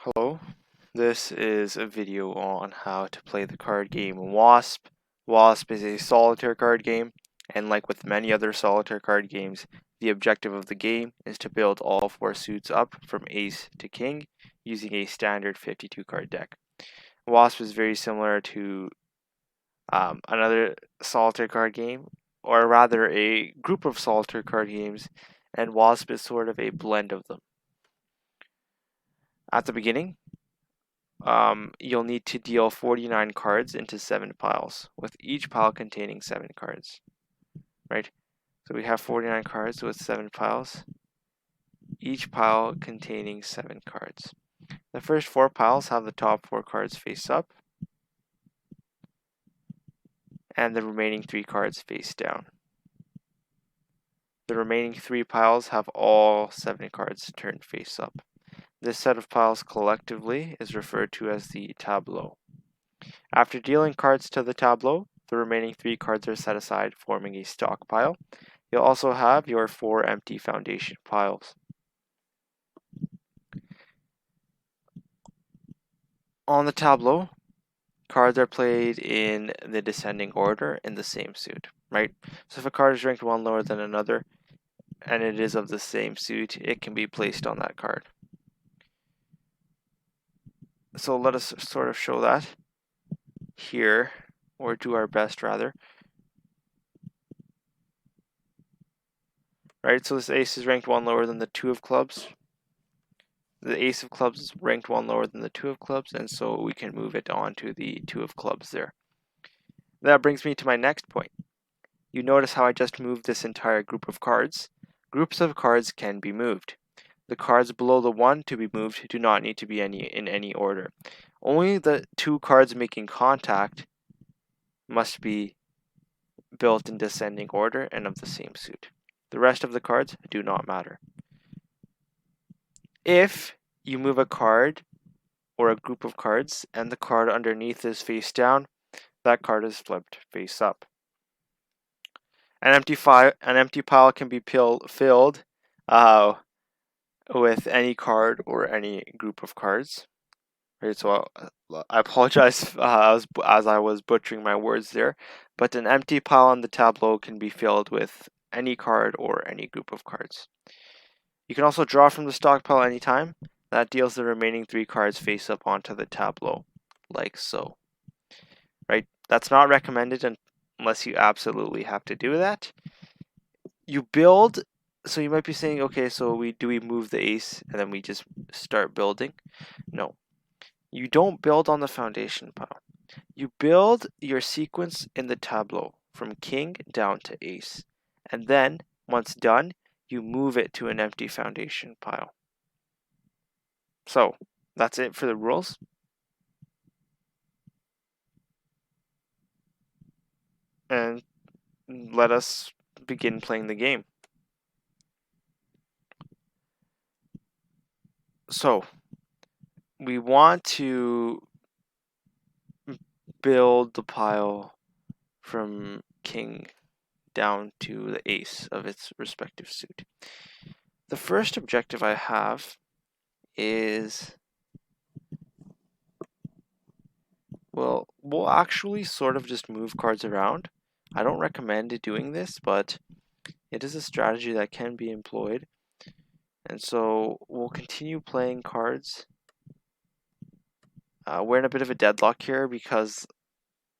Hello, this is a video on how to play the card game Wasp. Wasp is a solitaire card game, and like with many other solitaire card games, the objective of the game is to build all four suits up from ace to king using a standard 52 card deck. Wasp is very similar to another solitaire card game, or rather a group of solitaire card games, and Wasp is sort of a blend of them. At the beginning, you'll need to deal 49 cards into 7 piles, with each pile containing 7 cards, right? So we have 49 cards with 7 piles, each pile containing 7 cards. The first 4 piles have the top 4 cards face up, and the remaining 3 cards face down. The remaining 3 piles have all 7 cards turned face up. This set of piles collectively is referred to as the tableau. After dealing cards to the tableau, the remaining 3 cards are set aside, forming a stockpile. You'll also have your 4 empty foundation piles. On the tableau, cards are played in the descending order in the same suit, right? So if a card is ranked 1 lower than another, and it is of the same suit, it can be placed on that card. So let us sort of show that here, or do our best rather. Right, so this ace is ranked 1 lower than the 2 of clubs. The ace of clubs is ranked 1 lower than the 2 of clubs, and so we can move it on to the 2 of clubs there. That brings me to my next point. You notice how I just moved this entire group of cards. Groups of cards can be moved. The cards below the 1 to be moved do not need to be in any order. Only the 2 cards making contact must be built in descending order and of the same suit. The rest of the cards do not matter. If you move a card or a group of cards and the card underneath is face down, that card is flipped face up. An empty pile can be filled with any card or any group of cards. Right, so I apologize as I was butchering my words there, but an empty pile on the tableau can be filled with any card or any group of cards. You can also draw from the stockpile anytime. That deals the remaining 3 cards face up onto the tableau, like so. Right? That's not recommended unless you absolutely have to do that. You build, so you might be saying, okay, so we move the ace and then we just start building? No. You don't build on the foundation pile. You build your sequence in the tableau from king down to ace. And then, once done, you move it to an empty foundation pile. So, that's it for the rules. And let us begin playing the game. So, we want to build the pile from king down to the ace of its respective suit. The first objective I have is, well, we'll actually sort of just move cards around. I don't recommend doing this, but it is a strategy that can be employed. And so we'll continue playing cards. We're in a bit of a deadlock here because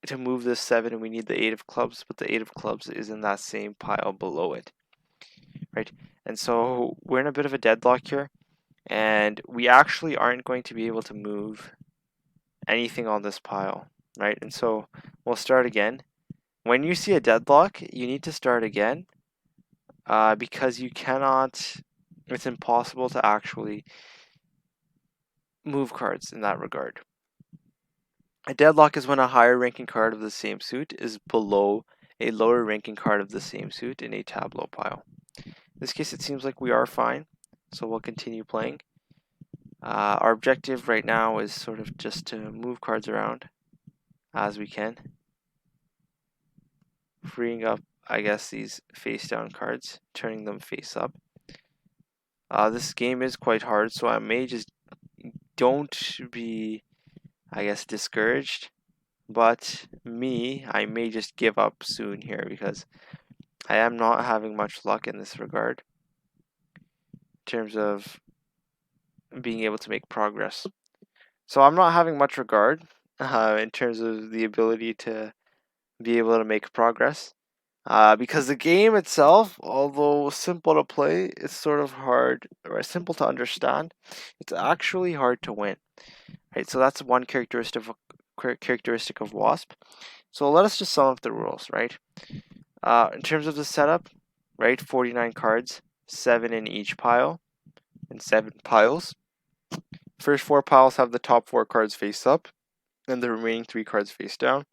to move this 7 we need the 8 of clubs, but the 8 of clubs is in that same pile below it, right? And so we're in a bit of a deadlock here, and we actually aren't going to be able to move anything on this pile, right? And so we'll start again. When you see a deadlock, you need to start again because you cannot, it's impossible to actually move cards in that regard. A deadlock is when a higher ranking card of the same suit is below a lower ranking card of the same suit in a tableau pile. In this case, it seems like we are fine, so we'll continue playing. Our objective right now is sort of just to move cards around as we can, freeing up, I guess, these face down cards, turning them face up. This game is quite hard, so I may just don't be, I guess, discouraged. But me, I may just give up soon here because I am not having much luck in this regard in terms of being able to make progress. So I'm not having much regard in terms of the ability to be able to make progress. Because the game itself, although simple to play, it's sort of hard or simple to understand. It's actually hard to win. Right, so that's one characteristic of Wasp. So let us just sum up the rules, right? In terms of the setup, right, 49 cards, 7 in each pile, and 7 piles. First 4 piles have the top 4 cards face up, and the remaining 3 cards face down.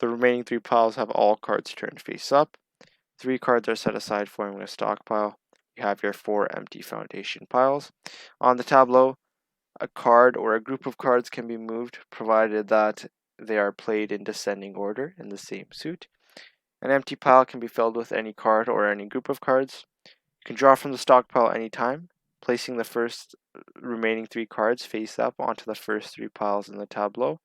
The remaining 3 piles have all cards turned face up. 3 cards are set aside, forming a stockpile. You have your 4 empty foundation piles. On the tableau, a card or a group of cards can be moved, provided that they are played in descending order in the same suit. An empty pile can be filled with any card or any group of cards. You can draw from the stockpile anytime, placing the first remaining 3 cards face up onto the first 3 piles in the tableau.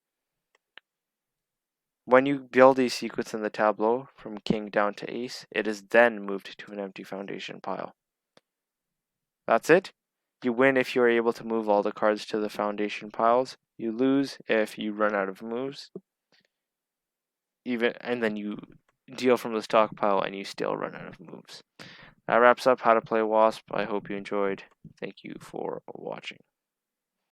When you build a sequence in the tableau from king down to ace, it is then moved to an empty foundation pile. That's it. You win if you are able to move all the cards to the foundation piles. You lose if you run out of moves. And then you deal from the stockpile and you still run out of moves. That wraps up how to play Wasp. I hope you enjoyed. Thank you for watching.